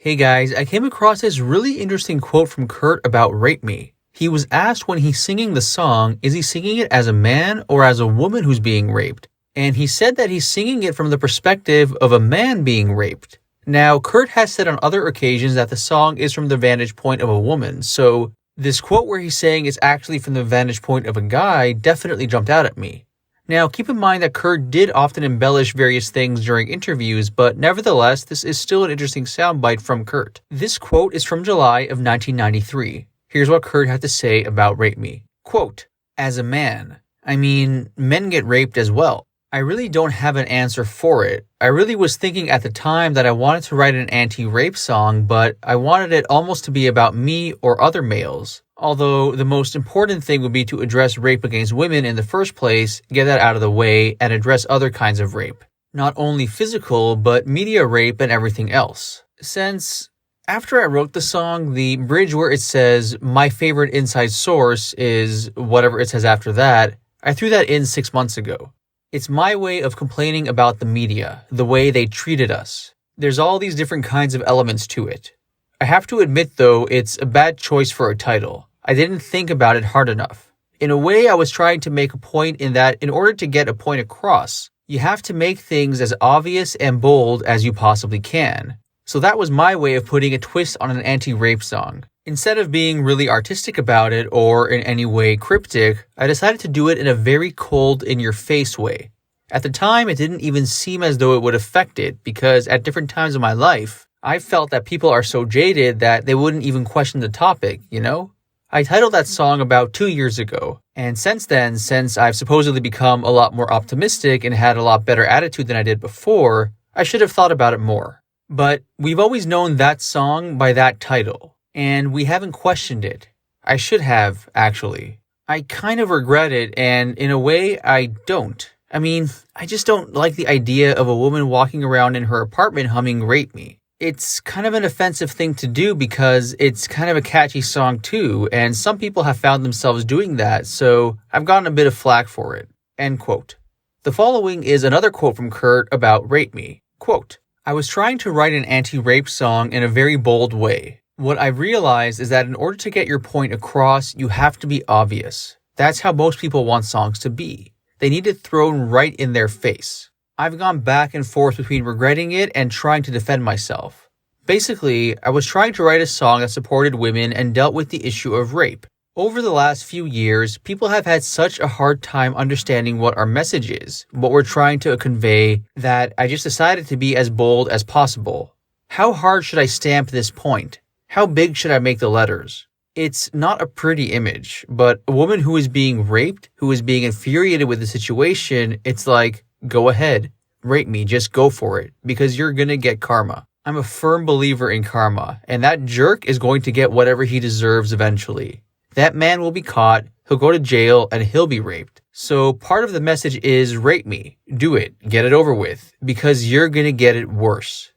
Hey guys, I came across this really interesting quote from Kurt about Rape Me. He was asked when he's singing the song, is he singing it as a man or as a woman who's being raped? And he said that he's singing it from the perspective of a man being raped. Now, Kurt has said on other occasions that the song is from the vantage point of a woman, so this quote where he's saying it's actually from the vantage point of a guy definitely jumped out at me. Now, keep in mind that Kurt did often embellish various things during interviews, but nevertheless, this is still an interesting soundbite from Kurt. This quote is from July of 1993. Here's what Kurt had to say about Rape Me. Quote, as a man, I mean, men get raped as well. I really don't have an answer for it. I really was thinking at the time that I wanted to write an anti-rape song, but I wanted it almost to be about me or other males. Although the most important thing would be to address rape against women in the first place, get that out of the way, and address other kinds of rape. Not only physical, but media rape and everything else. Since after I wrote the song, the bridge where it says, my favorite inside source is whatever it says after that, I threw that in 6 months ago. It's my way of complaining about the media, the way they treated us. There's all these different kinds of elements to it. I have to admit, though, it's a bad choice for a title. I didn't think about it hard enough. In a way, I was trying to make a point in that in order to get a point across, you have to make things as obvious and bold as you possibly can. So that was my way of putting a twist on an anti-rape song. Instead of being really artistic about it or in any way cryptic, I decided to do it in a very cold, in-your-face way. At the time, it didn't even seem as though it would affect it because at different times of my life, I felt that people are so jaded that they wouldn't even question the topic, you know? I titled that song about 2 years ago, and since then, since I've supposedly become a lot more optimistic and had a lot better attitude than I did before, I should have thought about it more. But we've always known that song by that title, and we haven't questioned it. I should have, actually. I kind of regret it, and in a way, I don't. I mean, I just don't like the idea of a woman walking around in her apartment humming Rape Me. It's kind of an offensive thing to do because it's kind of a catchy song too, and some people have found themselves doing that, so I've gotten a bit of flack for it. End quote. The following is another quote from Kurt about Rape Me. Quote, I was trying to write an anti-rape song in a very bold way. What I realized is that in order to get your point across, you have to be obvious. That's how most people want songs to be. They need it thrown right in their face. I've gone back and forth between regretting it and trying to defend myself. Basically, I was trying to write a song that supported women and dealt with the issue of rape. Over the last few years, people have had such a hard time understanding what our message is, what we're trying to convey, that I just decided to be as bold as possible. How hard should I stamp this point? How big should I make the letters? It's not a pretty image, but a woman who is being raped, who is being infuriated with the situation, it's like, go ahead, rape me, just go for it, because you're gonna get karma. I'm a firm believer in karma, and that jerk is going to get whatever he deserves eventually. That man will be caught, he'll go to jail, and he'll be raped. So part of the message is rape me, do it, get it over with, because you're gonna get it worse.